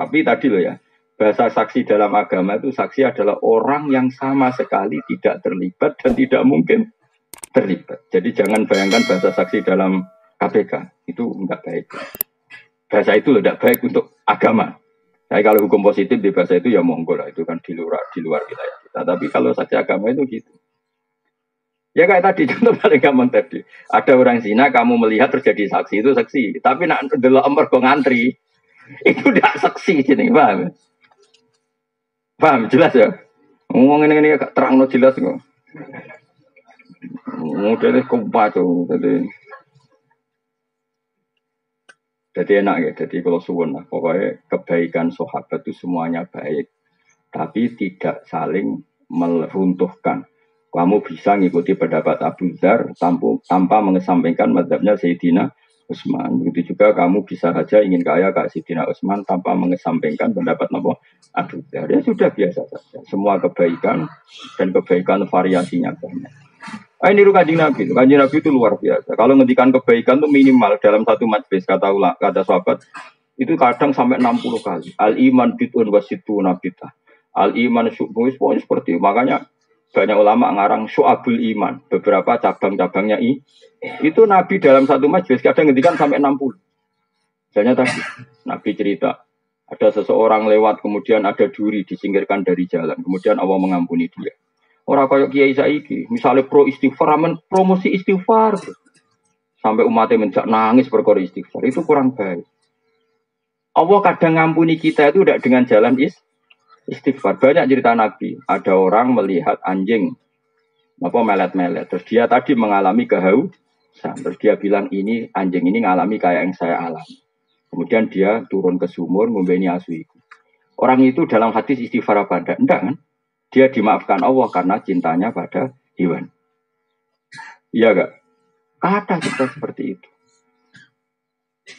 Tapi tadi loh ya, bahasa saksi dalam agama itu saksi adalah orang yang sama sekali tidak terlibat dan tidak mungkin terlibat. Jadi jangan bayangkan bahasa saksi dalam KPK itu enggak baik. Bahasa itu tidak baik untuk agama. Jadi kalau hukum positif di bahasa itu ya monggo lah, itu kan di luar wilayah kita. Tapi kalau saksi agama itu gitu. Ya kayak tadi contoh paling gampang tadi. Ada orang zina kamu melihat terjadi saksi itu saksi. Tapi nak delok mergo ngantri itu tidak saksi sini, paham? Paham jelas ya? Ngomong ini agak terang no jelas kok. Modelnya kompak tuh jadi enak ya. Jadi kalau suwun lah, pokoknya kebaikan sahabat itu semuanya baik, tapi tidak saling meruntuhkan. Kamu bisa ngikuti pendapat Abu Dzar tanpa mengesampingkan mazhabnya Sayyidina Utsman. Begitu juga kamu bisa saja ingin kaya kayak Sayyidina Utsman tanpa mengesampingkan pendapat Abu Dzar. Ya sudah biasa saja. Semua kebaikan dan kebaikan variasinya banyak. Ini Kanjeng Nabi. Kanjeng Nabi itu luar biasa. Kalau ngendikan kebaikan itu minimal dalam satu majlis kata sahabat itu kadang sampai 60 kali. Al iman bid'un wasituna bid'ah. Al iman syu'bun seperti itu. Makanya banyak ulama ngarang syu'abul iman, beberapa cabang-cabangnya itu Nabi dalam satu majlis kadang ngendikan sampai 60. Misalnya tadi Nabi cerita ada seseorang lewat kemudian ada duri disingkirkan dari jalan, kemudian Allah mengampuni dia. Orang kayak kiai saiki, misalnya pro istighfar, promosi istighfar, sampai umatnya menjak nangis perkara istighfar, itu kurang baik. Allah kadang ngampuni kita itu tidak dengan jalan istighfar. Banyak cerita Nabi, ada orang melihat anjing melet-melet, terus dia tadi mengalami kehausan, terus dia bilang ini anjing ini ngalami kayak yang saya alami. Kemudian dia turun ke sumur membeni asu itu. Orang itu dalam hadis istighfar apa enggak kan? Dia dimaafkan Allah karena cintanya pada hewan. Iya enggak? Ada cerita seperti itu.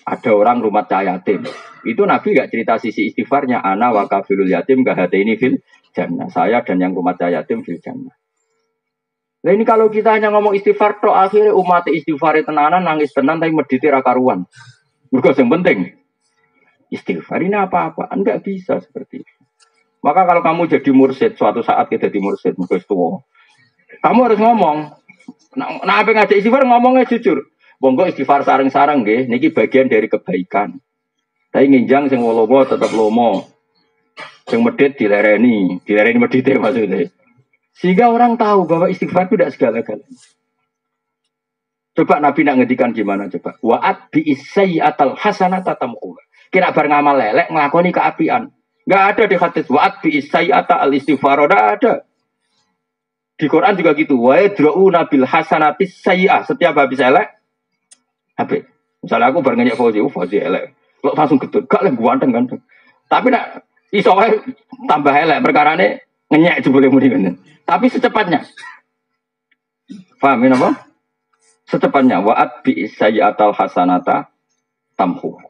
Ada orang rumah yatim. Itu Nabi enggak cerita sisi istighfarnya. Ana wa kafilul yatim kahataini fil jannah. Saya dan yang rumah yatim fil jannah. Nah ini kalau kita hanya ngomong istighfar tok akhirnya umat istighfar tenanan nangis tenan tapi medite ra karuan. Mergo yang penting istighfar ini apa-apa. Enggak bisa seperti itu. Maka kalau kamu jadi mursyid, suatu saat kita jadi mursyid, mungkin tua, kamu harus ngomong. Nah apa ngajak istighfar ngomongnya jujur. Bonggo istighfar sarang-sarang nggih, niki bagian dari kebaikan. Tapi nginjang sing lomo tetap lomo. Sing medit dilereni medite maksudnya. Sehingga orang tahu bahwa istighfar itu tidak segala-galanya. Coba Nabi nak ngedikan gimana coba? Wa'at bi isayyatal hasanata tamquha. Kira bar ngamal lelek nglakoni keapian. Enggak ada di hadis wa'at bi isayyata al istighfar, enggak ada. Di Quran juga gitu. Wa yadra'una bil hasanati sayyi'ah. Setiap habis elek habis. Misalnya aku bar ngenyek Fauzi elek. Lo langsung getut, gak lek ganteng. Tapi nak iso wae tambah elek perkarane ngenyek jebule muni ngene. Tapi secepatnya. Paham apa? Secepatnya wa'at bi isayyatal hasanata tamhu.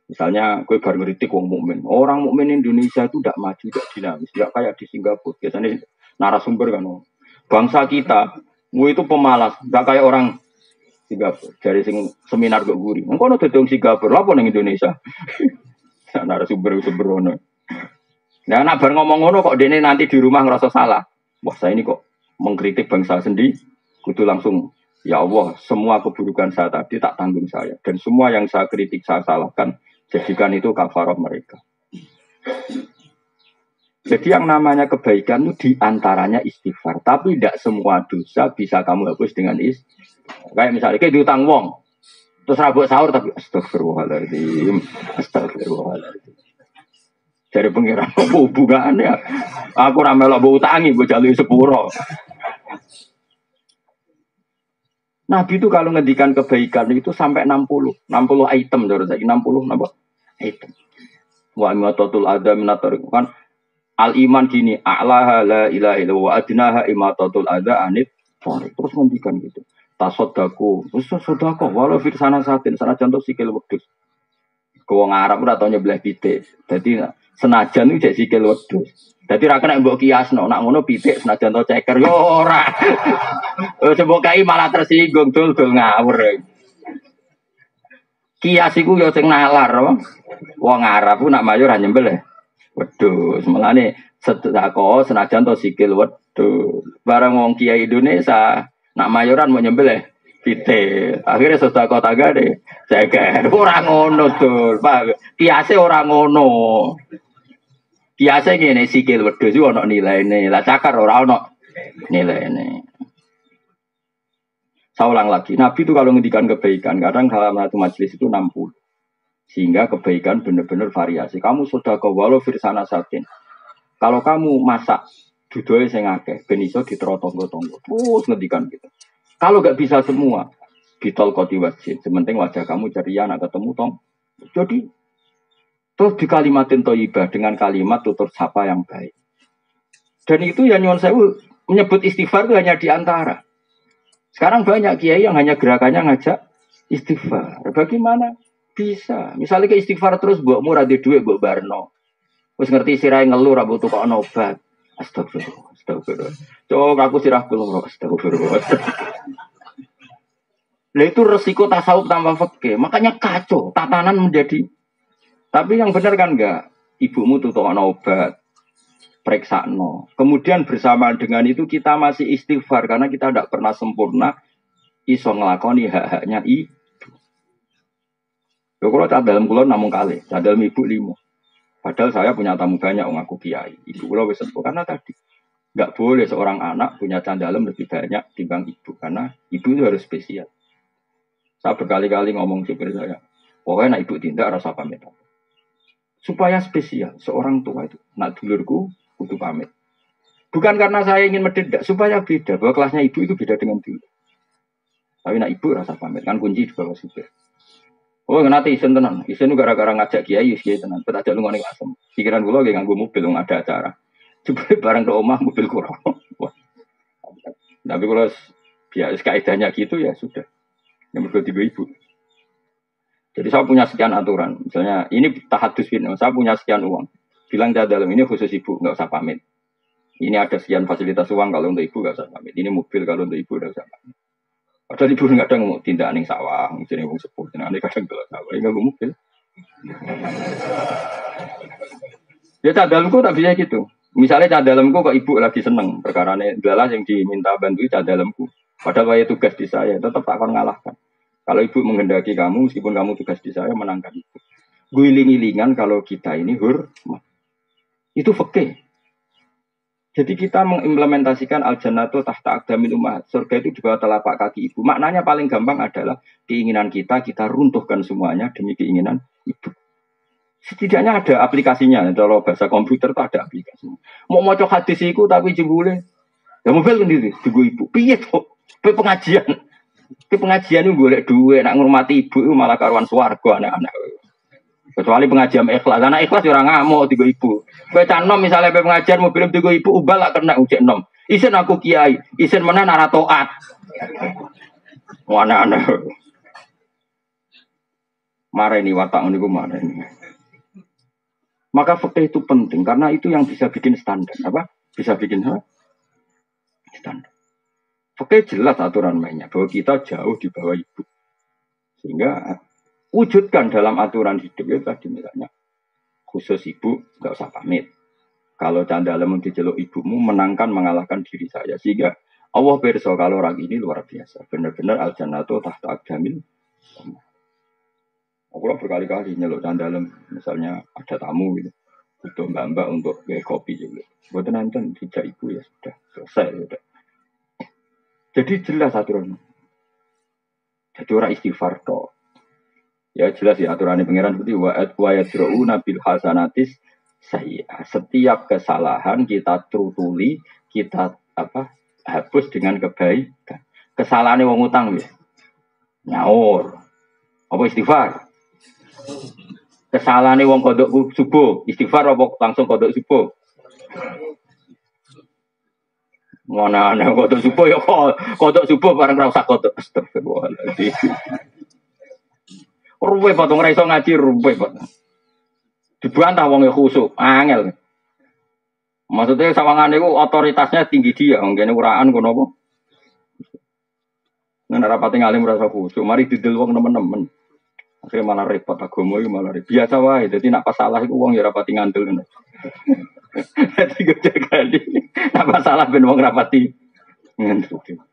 Misalnya, gue baru ngeritik wong mukmin. Orang mukmin Indonesia itu tidak maju, tidak dinamis, tidak kayak di Singapura. Biasanya narasumber kan, bangsa kita, gue itu pemalas, tidak kayak orang Singapura. Dari seminar gue gurih. Engkau nanti dong Singapura, apa yang Indonesia? Narasumber sembrono. Nah, nak bar ngomong-ngomong kok dene nanti di rumah ngerasa salah. Wah, saya ini kok mengkritik bangsa sendiri. Kudu langsung, ya Allah, semua keburukan saya tadi tak tanggung saya. Dan semua yang saya kritik, saya salahkan. Jadikan itu kafarah mereka. Jadi yang namanya kebaikan itu diantaranya istighfar. Tapi tidak semua dosa bisa kamu hapus dengan istighfar. Kayak misalnya, kayak diutang wong. Terus rabuk sahur tapi astagfirullahaladzim. Dari pengiran hubungannya. Aku ramelok utangi, gue jalui sepuro. Nabi itu kalau ngedikan kebaikan itu sampai 60 item, 60 item. Wa imatatul adza minator kan al iman gini, a'laha la ilaha illallah wa adnaha imatatul adza anit. Terus ngendikan gitu. Tasodaku, terus sedekah walau fir sana contoh sikil wedhus. Wong Arab ora tau nyebleh pitik. Dadi senajan itu jek sikil wedhus. Dadi ra kena mbok kiasno, nak ngono pitik senajan to ceker yo ora. Sebab kai malah tersinggung dul ngawur. Kias iku ya sing nalar apa? Wong Arab ku nak mayor nyembel ya. Waduh, semelane sedekah senajan to sikil waduh. Barang wong kiai Indonesia nak mayoran mau nyembel ya. Pite. Akhirnya sedekah tangga deh. Jaga ora ngono dul, Pak. Kiase ora ngono. Kiase ngene sikil wedhus iku ana nilaine. Lah cakar ora ana nilaine. Saya ulang lagi, Nabi itu kalau ngendikan kebaikan, kadang dalam satu majelis itu 60. Sehingga kebaikan benar-benar variasi. Kamu sudah ke walau firsana satin. Kalau kamu masak, dudoe sing akeh, ben iso diterotonggo-tonggo. Terus ngendikan gitu. Kalau gak bisa semua, bitol koti wajib. Sementing wajah kamu ceria, nak ketemu tong. Jadi, terus di kalimatin toibah dengan kalimat tutur sapa yang baik. Dan itu ya nyuwun sewu menyebut istighfar itu hanya di antara. Sekarang banyak kiai yang hanya gerakannya ngajak istighfar. Bagaimana bisa? Misalnya ke istighfar terus mbokmu ra duwe mbok barno. Wis ngerti sirahe ngeluh ra butuh kok obat. Astagfirullah, astagfirullah. Coba aku sirah kula astagfirullah. Lah itu resiko tasawuf tanpa fikih. Makanya kacau, tatanan menjadi. Tapi yang benar kan enggak? Ibumu tuh obat. Periksano. Kemudian bersamaan dengan itu kita masih istighfar karena kita tidak pernah sempurna iso ngelakoni hak-haknya ibu. Kalau tak dalam kulon namun kali, tak dalam ibu 5. Padahal saya punya tamu banyak ngaku kiai. Ibu kula wis sepuh karena tadi nggak boleh seorang anak punya candalem lebih banyak timbang ibu karena ibu itu harus spesial. Saya berkali-kali ngomong supir saya, pokoknya nak ibu tindak rasa pamit. Supaya spesial seorang tua itu, nak dulurku kudu pamit. Bukan karena saya ingin mendedak, supaya beda. Bahwa kelasnya ibu itu beda dengan dulu. Tapi nak ibu rasa pamit, kan kunci di bawah supir. Oh, nanti isen tenan. Isen itu gara-gara ngajak kiai, kiai tenan. Kita ajak lu ngomong asem. Pikiran gue lagi nganggo mobil, nggak ada acara. Coba barang ke omah, mobil kurang. Tapi kalau biasa kaidahnya gitu ya sudah. Yang berdua tiga ibu. Jadi saya punya sekian aturan. Misalnya ini tahadus bin, saya punya sekian uang. Bilang dalam ini khusus ibu, nggak usah pamit. Ini ada sekian fasilitas uang kalau untuk ibu nggak usah pamit. Ini mobil kalau untuk ibu nggak usah pamit. Padahal ibu nggak ada ngomong tindak ning sawah, misalnya ngomong sepuh, tindak ning kadang gelap sawah, nggak mobil. Ya dalamku tak bisa gitu. Misalnya dalamku kok ibu lagi seneng perkara ini adalah yang diminta bantu dalamku. Padahal saya tugas di saya tetap tak akan ngalahkan. Kalau ibu menghendaki kamu, meskipun kamu tugas di saya menangkan ibu. Guling-gilingan kalau kita ini hormat. Itu fikih. Jadi kita mengimplementasikan al-jannatu tahta aqdamil ummahat. Surga itu di bawah telapak kaki ibu. Maknanya paling gampang adalah keinginan kita runtuhkan semuanya demi keinginan ibu. Setidaknya ada aplikasinya. Kalau bahasa komputer itu ada aplikasinya. Mau maca hadis iku tapi jebule. Ya mobil sendiri, tunggu ibu. Piye to? Pengajian. Pengajian itu boleh duit, nak ngurmati ibu itu malah karuan swarga anak-anak. Kecuali pengajian ikhlas, anak ikhlas orang ngamuk tiga ibu. Kue canom misalnya pengajian mobil tiga ibu ubah lah kena ujek nom. Isen aku kiai, isen mana nara toat. Mana anak. Marah ini watak ini gue marah ini. Maka fikih itu penting karena itu yang bisa bikin standar apa? Bisa bikin apa? Standar. Fikih jelas aturan mainnya bahwa kita jauh di bawah ibu. Sehingga wujudkan dalam aturan hidup itu tadi misalnya khusus ibu nggak usah pamit. Kalau candalem diceluk ibumu menangkan mengalahkan diri saya sehingga Allah berso kalau orang ini luar biasa benar-benar al-jannatu tahta aqdamil. Aku berkali-kali nyeluk candalem misalnya ada tamu gitu butuh mbak-mbak untuk kopi juga. Buat nonton tidak ibu ya sudah selesai sudah. Jadi jelas aturan. Jadi orang istighfar toh. Ya jelas ya aturan pangeran seperti wa yadruna bil hasanatis saya. Setiap kesalahan kita tutuli, kita hapus dengan kebaikan. Kesalahan wong utang ya. Nyaur. Apa istighfar? Kesalahan wong kodok subuh, istighfar apa langsung kodok subuh? Mana ana kodok subuh ya kodok subuh bareng ra usah kodok. Astagfirullahaladzim. Ruwe potong ra iso ngaji ruwe potong. Dibantah wong e khusuk, angel. Maksudnya sawangane iku otoritasnya tinggi dia, ngene uraan kono apa? Nek rapate ngalim rasa khusuk, mari didel wong nemen-nemen. Akhirnya malah repot agama itu malah repot. Biasa wae. Jadi nak pas salah itu uang ya rapati ngandel. Jadi gue jaga di. Nak pas salah ben wong rapati ngandel.